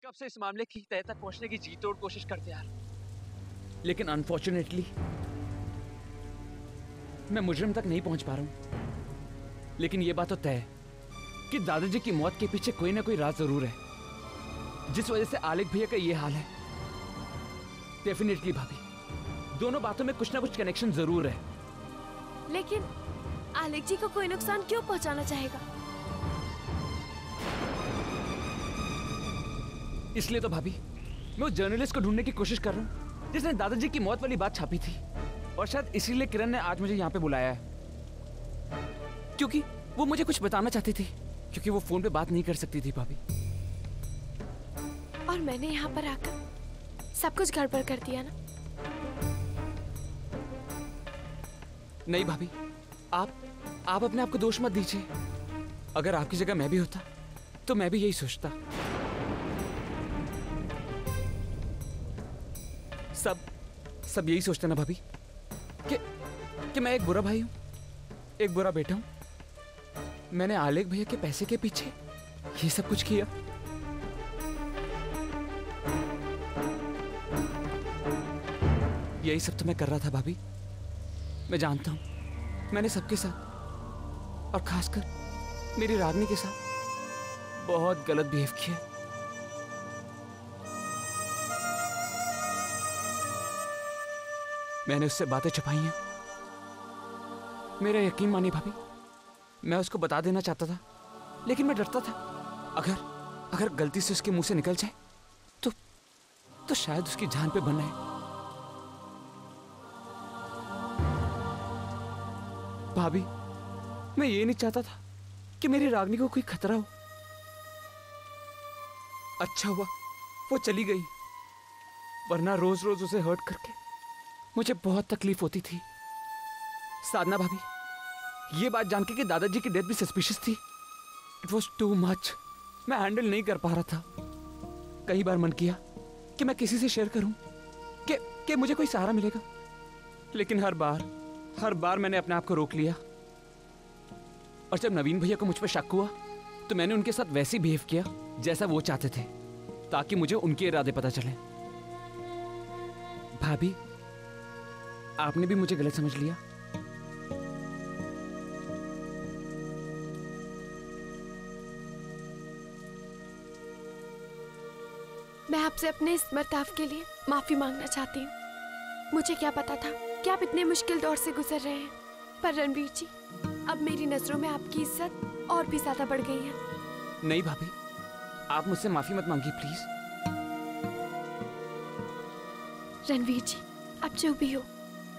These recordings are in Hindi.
कब से इस मामले की तह तक पहुंचने की जी तोड़ कोशिश करते यार, लेकिन अनफॉर्चुनेटली मैं मुजरिम तक नहीं पहुंच पा रहा हूं। लेकिन यह बात तो तय है कि दादाजी की मौत के पीछे कोई ना कोई राज जरूर है, जिस वजह से आलेख भैया का यह हाल है। डेफिनेटली भाभी, दोनों बातों में कुछ ना कुछ कनेक्शन जरूर है। लेकिन आलेख जी को कोई नुकसान क्यों पहुंचाना चाहेगा? इसलिए तो भाभी मैं उस जर्नलिस्ट को ढूंढने की कोशिश कर रहा हूं जिसने दादाजी की मौत वाली बात छापी थी, और शायद इसीलिए किरण ने आज मुझे यहाँ पे बुलाया है, क्योंकि वो मुझे कुछ बताना चाहती थी, क्योंकि वो फोन पे बात नहीं कर सकती थी भाभी। और मैंने यहाँ पर आकर सब कुछ गड़बड़ कर दिया ना? नहीं भाभी, आप अपने आप को दोष मत दीजिए। अगर आपकी जगह मैं भी होता तो मैं भी यही सोचता। सब यही सोचते ना भाभी कि मैं एक बुरा भाई हूं, एक बुरा बेटा हूं। मैंने आलेख भैया के पैसे के पीछे ये सब कुछ किया। यही सब तो मैं कर रहा था भाभी। मैं जानता हूं मैंने सबके साथ और खासकर मेरी रागनी के साथ बहुत गलत बिहेव किया। मैंने उससे बातें छुपाई हैं। मेरा यकीन मानिए भाभी, मैं उसको बता देना चाहता था, लेकिन मैं डरता था अगर गलती से उसके मुंह से निकल जाए तो शायद उसकी जान पे बन आए। भाभी, मैं ये नहीं चाहता था कि मेरी रागनी को कोई खतरा हो। अच्छा हुआ वो चली गई, वरना रोज रोज उसे हर्ट करके मुझे बहुत तकलीफ होती थी। साधना भाभी, ये बात जान के कि दादाजी की डेथ भी सस्पिशियस थी, इट वॉज टू मच। मैं हैंडल नहीं कर पा रहा था। कई बार मन किया कि मैं किसी से शेयर करूं कि मुझे कोई सहारा मिलेगा, लेकिन हर बार मैंने अपने आप को रोक लिया। और जब नवीन भैया को मुझ पर शक हुआ तो मैंने उनके साथ वैसे ही बिहेव किया जैसा वो चाहते थे, ताकि मुझे उनके इरादे पता चले। भाभी, आपने भी मुझे गलत समझ लिया। मैं आपसे अपने इस बर्ताव के लिए माफी मांगना चाहती हूँ। मुझे क्या पता था कि आप इतने मुश्किल दौर से गुजर रहे हैं, पर रणवीर जी, अब मेरी नजरों में आपकी इज्जत और भी ज्यादा बढ़ गई है। नहीं भाभी, आप मुझसे माफी मत मांगिए प्लीज। रणवीर जी, अब जो भी हो,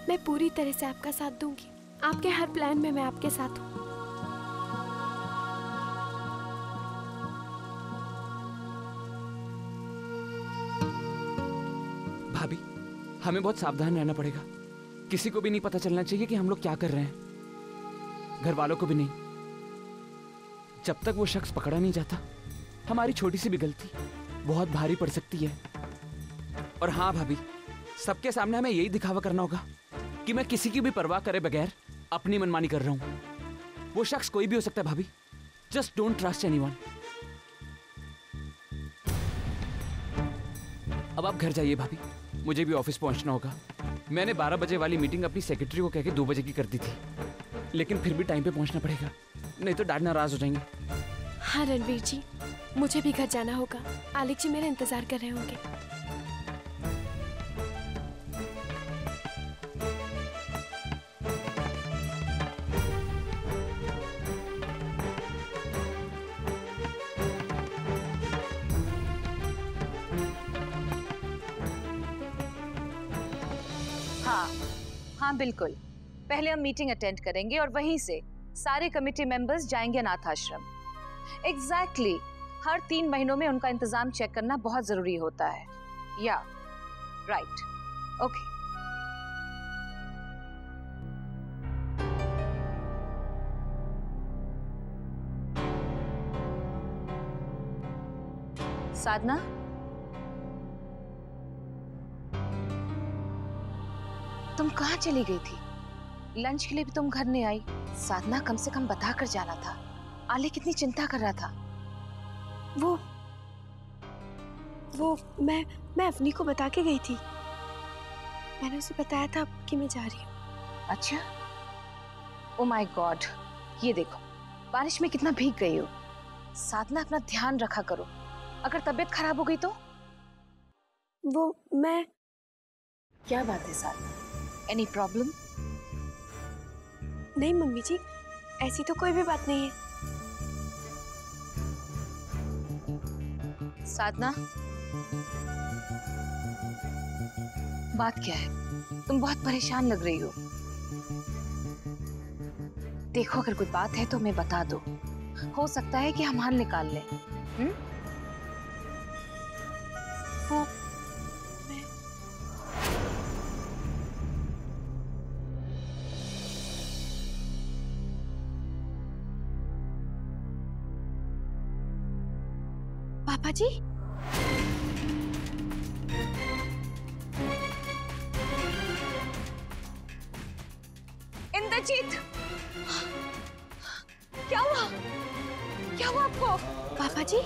मैं पूरी तरह से आपका साथ दूंगी। आपके हर प्लान में मैं आपके साथ हूँ। भाभी, हमें बहुत सावधान रहना पड़ेगा। किसी को भी नहीं पता चलना चाहिए कि हम लोग क्या कर रहे हैं, घर वालों को भी नहीं। जब तक वो शख्स पकड़ा नहीं जाता, हमारी छोटी सी भी गलती बहुत भारी पड़ सकती है। और हाँ भाभी, सबके सामने हमें यही दिखावा करना होगा कि मैं किसी की भी परवाह करे बगैर अपनी मनमानी कर रहा हूं। वो शख्स कोई भी हो सकता है भाभी, जस्ट डोंट ट्रस्ट एनीवन। अब आप घर जाइए भाभी, मुझे भी ऑफिस पहुंचना होगा। मैंने 12 बजे वाली मीटिंग अपनी सेक्रेटरी को कह के 2 बजे की कर दी थी, लेकिन फिर भी टाइम पे पहुंचना पड़ेगा, नहीं तो डैड नाराज हो जाएंगे। हाँ रणवीर जी, मुझे भी घर जाना होगा। आलेख जी मेरा इंतजार कर रहे होंगे। हाँ बिल्कुल, पहले हम मीटिंग अटेंड करेंगे और वहीं से सारे कमेटी मेंबर्स जाएंगे अनाथ आश्रम। एग्जैक्टली, हर 3 महीनों में उनका इंतजाम चेक करना बहुत जरूरी होता है। या राइट, ओके। साधना, तुम कहाँ चली गई थी? लंच के लिए भी तुम घर नहीं आई। साधना, कम से कम बता कर जाना था। आले कितनी चिंता कर रहा था। वो मैं अवनी को बता के गई थी। मैंने उसे बताया था कि मैं जा रही हूँ। अच्छा, ओ माय गॉड, ये देखो बारिश में कितना भीग गई हो। साधना, अपना ध्यान रखा करो, अगर तबीयत खराब हो गई तो। वो मैं क्या बात है साधना, एनी प्रॉब्लम? नहीं मम्मी जी, ऐसी तो कोई भी बात नहीं है। साधना, बात क्या है? तुम बहुत परेशान लग रही हो। देखो, अगर कोई बात है तो हमें बता दो, हो सकता है कि हम हल निकाल लें। वो पापा जी, इंद्रजीत, क्या हुआ? क्या हुआ आपको? पापा जी,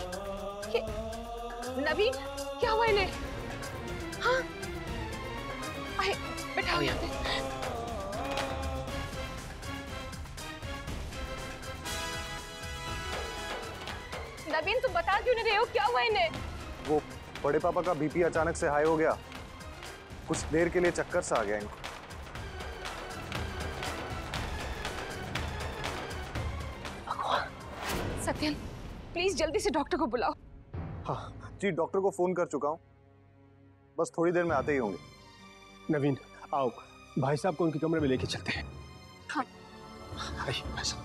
नवीन, क्या हुआ इन्हें? हाँ, आए, बैठाओ यहाँ पे। नवीन, तुम बता क्यों नहीं रहे हो, क्या हुआ इन्हें? वो बड़े पापा का बीपी अचानक से हाई हो गया, कुछ देर के लिए चक्कर सा आ गया इनको। सत्यन, प्लीज जल्दी से डॉक्टर को बुलाओ। हाँ जी, डॉक्टर को फोन कर चुका हूँ, बस थोड़ी देर में आते ही होंगे। नवीन, आओ भाई साहब को उनके कमरे में लेके चलते हैं। हाँ। आइए भाई साहब,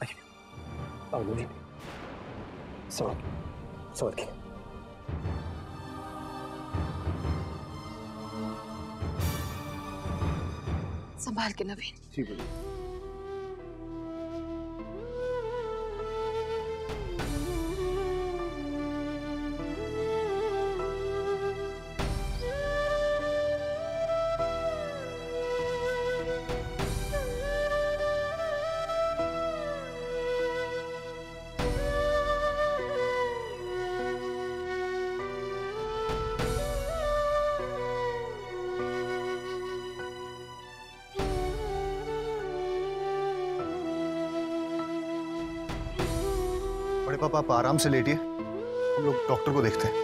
आइए। आओ नवीन, समझ के। संभाल के नवीन। जी बोलिए। बड़े पापा आप आराम से लेटिए, हम लोग डॉक्टर को देखते हैं।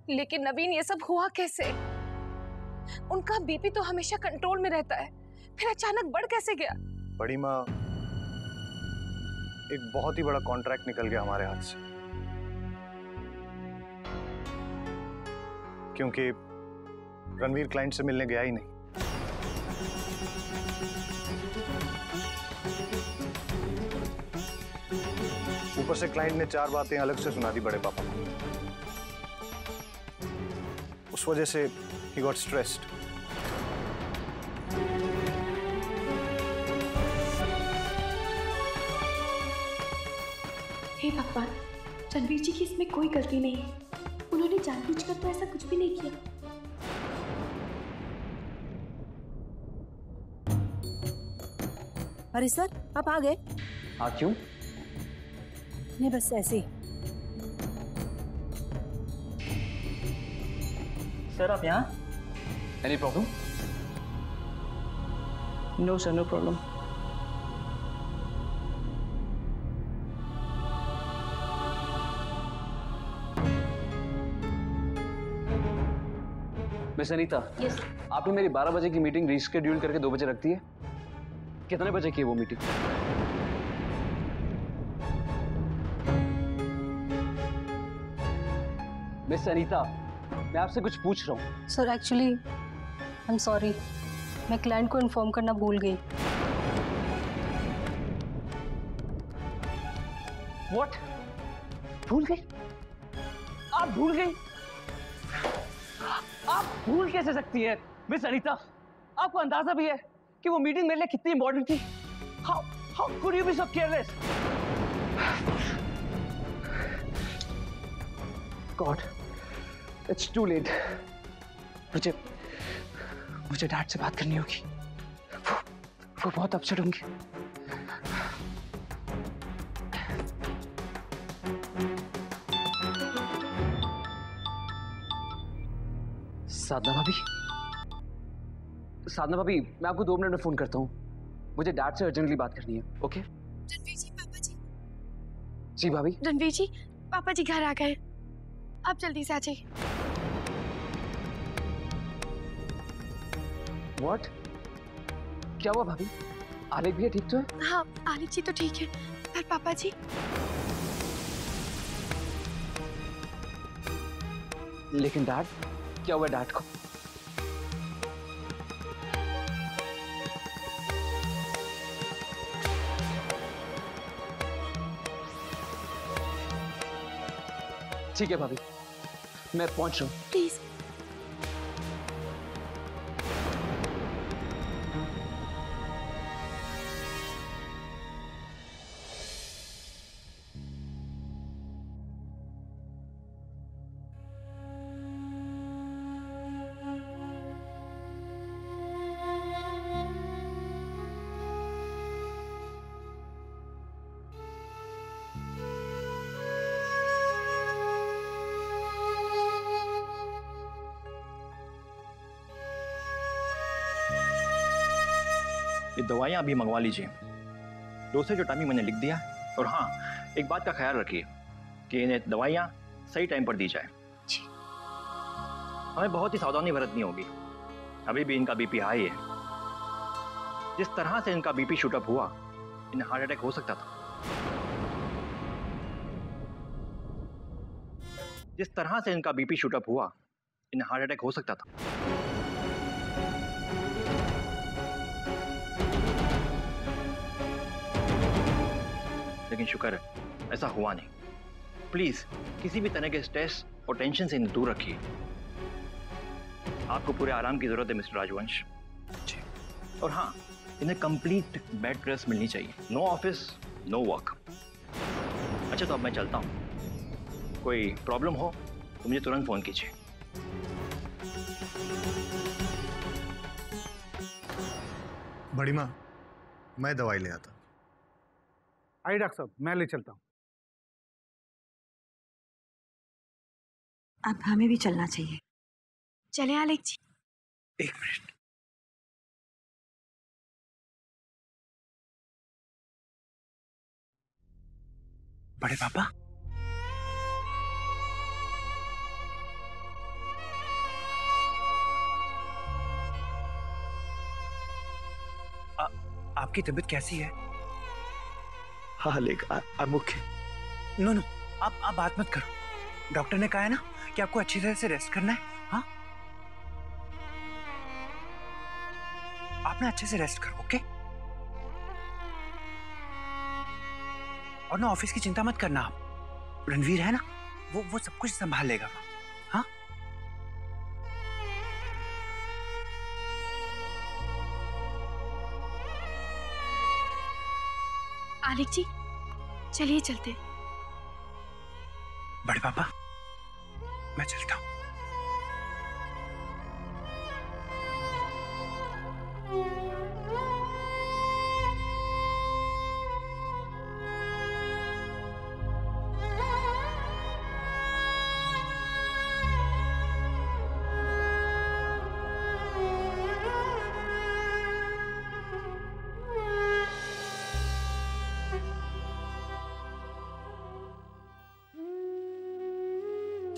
लेकिन नवीन, ये सब हुआ कैसे? उनका बीपी तो हमेशा कंट्रोल में रहता है, फिर अचानक बढ़ कैसे गया? बड़ी माँ, एक बहुत ही बड़ा कॉन्ट्रैक्ट निकल गया हमारे हाथ से, क्योंकि रणवीर क्लाइंट से मिलने गया ही नहीं। ऊपर से क्लाइंट ने 4 बातें अलग से सुना दी बड़े पापा को। उस वजह से he got stressed. हे भगवान, रणवीर जी की इसमें कोई गलती नहीं है। उन्होंने जानबूझकर तो ऐसा कुछ भी नहीं किया। अरे सर, आप आ गए? हाँ, क्यों? नहीं, बस ऐसे ही। सर आप यहाँ? Any problem? No sir, no problem. Miss Anita, आपने मेरी 12 बजे की मीटिंग रीशेड्यूल करके 2 बजे रख दी है। कितने बजे की है वो मीटिंग? मिस अनीता, मैं आपसे कुछ पूछ रहा हूँ। Sir actually I am sorry, मैं क्लाइंट को इन्फॉर्म करना भूल गई। व्हाट? भूल गई? आप भूल गई? आप भूल कैसे सकती हैं मिस अनीता? आपको अंदाजा भी है कि वो मीटिंग मेरे लिए कितनी इंपॉर्टेंट थी? How How could you be so careless? God, it's too late. मुझे डैड से बात करनी होगी। वो बहुत अपसेट होंगे। साधना भाभी, मैं आपको 2 मिनट में फोन करता हूँ। मुझे डैड से अर्जेंटली बात करनी है। ओके? रणवीर जी, पापा जी। जी भाभी। रणवीर जी, पापा जी घर आ गए। आप जल्दी से आ जाइए। What? क्या हुआ भाभी? आलेख भी ठीक तो है? हाँ, आलिक जी तो ठीक है, पर पापा जी। लेकिन डैड, क्या हुआ डैड को? ठीक है भाभी, मैं पहुंच रहा हूँ। प्लीज। ये दवाइयाँ अभी मंगवा लीजिए। डोसेज और टाइमिंग मैंने लिख दिया। और हाँ, एक बात का ख्याल रखिए कि इन्हें दवाइयाँ सही टाइम पर दी जाए। हमें बहुत ही सावधानी बरतनी होगी। अभी भी इनका बीपी हाई है। जिस तरह से इनका बीपी शूट अप हुआ, इन्हें हार्ट अटैक हो सकता था। जिस तरह से इनका बीपी शूट अप हुआ, इन्हें हार्ट अटैक हो सकता था। लेकिन शुक्र है ऐसा हुआ नहीं। प्लीज किसी भी तरह के स्ट्रेस और टेंशन से इन्हें दूर रखिए। आपको पूरे आराम की जरूरत है मिस्टर राजवंश जी। और हाँ, इन्हें कंप्लीट बेड रेस्ट मिलनी चाहिए। No office, no work. अच्छा, तो अब मैं चलता हूँ। कोई प्रॉब्लम हो तो मुझे तुरंत फोन कीजिए। बड़ी माँ, मैं दवाई ले आता। आइए डॉक्टर साहब, मैं ले चलता हूँ। अब हमें भी चलना चाहिए। चले आलेख जी। 1 मिनट। बड़े पापा, आपकी तबीयत कैसी है? हाँ लेक, I am okay. No no, आप बात मत करो। डॉक्टर ने कहा है ना कि आपको अच्छी तरह से रेस्ट करना है। हाँ, आप ना अच्छे से रेस्ट करो, ओके? और ना ऑफिस की चिंता मत करना आप। रणवीर है ना, वो सब कुछ संभाल लेगा। हाँ, आलेख जी, चलिए चलते। बड़े पापा, मैं चलता हूँ।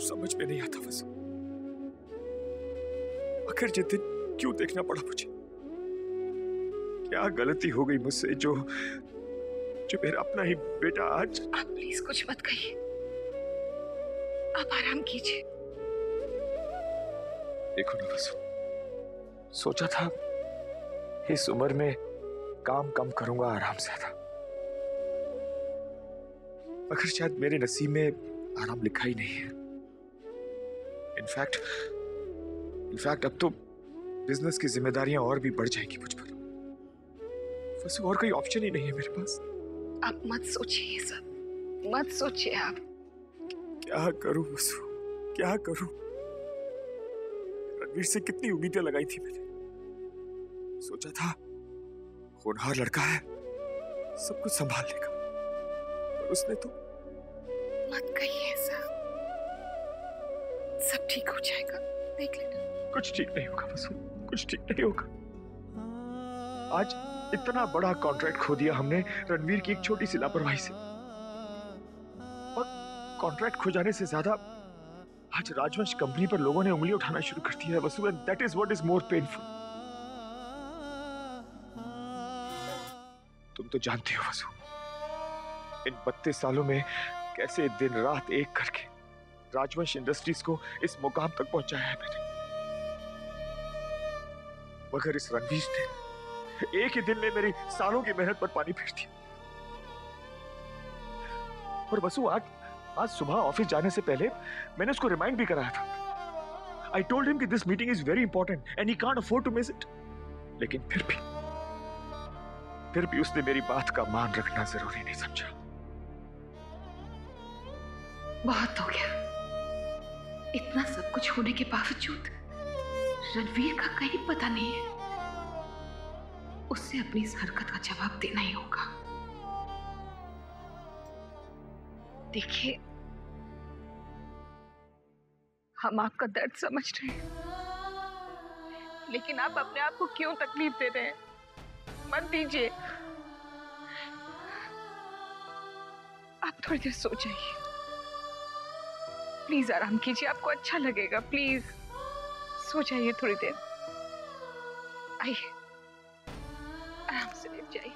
समझ में नहीं आता बस, आखिर ये दिन क्यों देखना पड़ा मुझे? क्या गलती हो गई मुझसे जो मेरा अपना ही बेटा आज। आप प्लीज कुछ मत कहिए, आप आराम कीजिए। देखो ना बस, सोचा था इस उम्र में काम कम करूंगा, आराम ज्यादा, मगर शायद मेरे नसीब में आराम लिखा ही नहीं है। इनफैक्ट अब तो बिजनेस की जिम्मेदारियां और भी बढ़ जाएंगी मुझ पर। वसु और कोई ऑप्शन ही नहीं है मेरे पास। आप मत सोचिए ये सब, मत सोचिए आप। क्या करूं वसु, क्या करूं? रणवीर से कितनी उम्मीदें लगाई थी मैंने। सोचा था होनहार लड़का है, सब कुछ संभाल लेगा, पर उसने तो। मत कहिए ऐसा, सब ठीक हो जाएगा, देख लेना। कुछ ठीक नहीं होगा वसु, कुछ ठीक नहीं होगा। आज इतना बड़ा कॉन्ट्रैक्ट खो दिया हमने रणवीर की एक छोटी सी लापरवाही से। और कॉन्ट्रैक्ट खो जाने से ज्यादा आज राजवंश कंपनी पर लोगों ने उंगली उठाना शुरू कर दिया है Vasu, and that is what is more painful. तुम तो जानती हो वसु, इन 32 सालों में कैसे दिन रात एक करके राजवंश इंडस्ट्रीज को इस मुकाम तक पहुंचाया है मैंने। मगर इस रणवीर ने एक ही दिन में मेरी सालों की मेहनत पर पानी फेर दिया। और वसु आज सुबह ऑफिस जाने से पहले मैंने उसको रिमाइंड भी कराया था। आई टोल्ड हिम कि this meeting is very important and he can't afford to miss it. लेकिन फिर भी उसने मेरी बात का मान रखना जरूरी नहीं समझा। बहुत हो गया, इतना सब कुछ होने के बावजूद रणवीर का कहीं पता नहीं है। उससे अपनी इस हरकत का जवाब देना ही होगा। देखिए, हम आपका दर्द समझ रहे हैं, लेकिन आप अपने आप को क्यों तकलीफ दे रहे हैं? मत दीजिए, आप थोड़ी देर सो जाइए, प्लीज आराम कीजिए, आपको अच्छा लगेगा। प्लीज सो जाइए थोड़ी देर। आइए, आराम से लेट जाइए।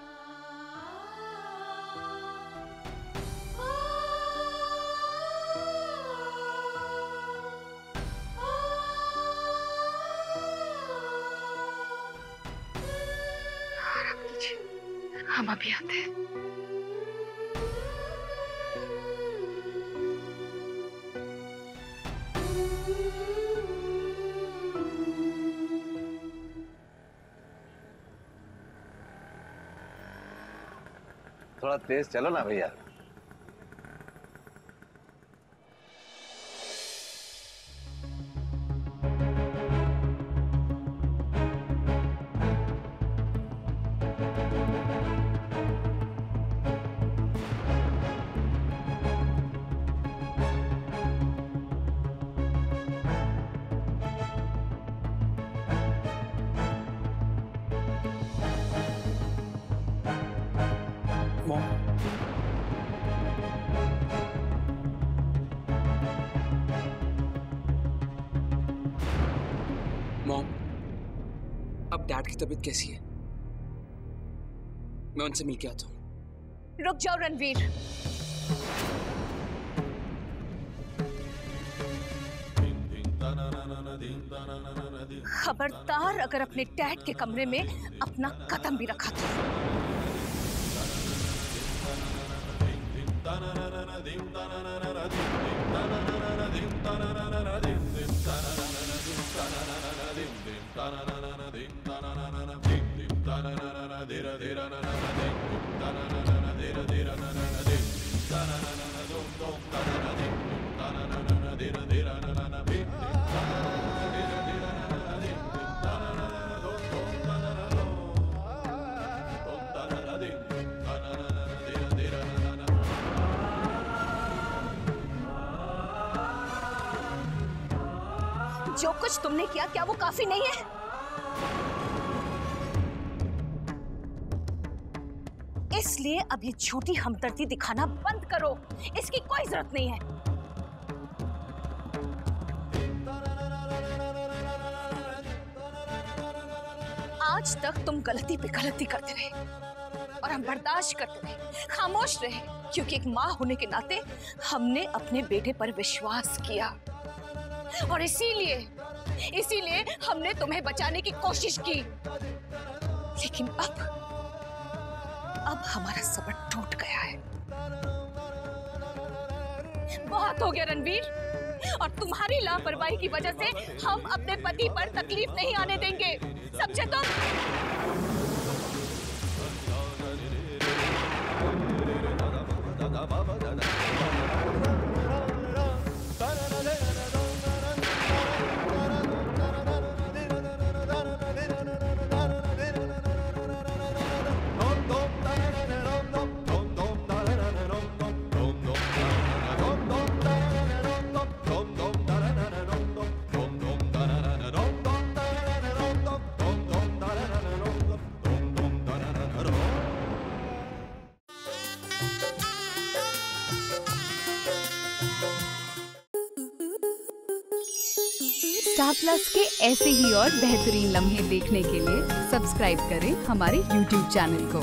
आराम कीजिए, हम अभी आते हैं। थोड़ा तेज चलो ना भैया। मॉम, अब डैड की तबीयत कैसी है? मैं उनसे मिलके आता हूँ। रुक जाओ रणवीर। खबरदार अगर अपने डैड के कमरे में अपना कदम भी रखा था। जो कुछ तुमने किया, क्या वो काफी नहीं है? इसलिए अब ये झूठी हमदर्दी दिखाना बंद करो, इसकी कोई जरूरत नहीं है। आज तक तुम गलती पे गलती करते रहे और हम बर्दाश्त करते रहे, खामोश रहे, क्योंकि एक माँ होने के नाते हमने अपने बेटे पर विश्वास किया और इसीलिए हमने तुम्हें बचाने की कोशिश की। लेकिन अब हमारा सबर टूट गया है। बहुत हो गया रणवीर, और तुम्हारी लापरवाही की वजह से हम अपने पति पर तकलीफ नहीं आने देंगे, समझे तुम? स्टार प्लस के ऐसे ही और बेहतरीन लम्हे देखने के लिए सब्सक्राइब करें हमारे YouTube चैनल को।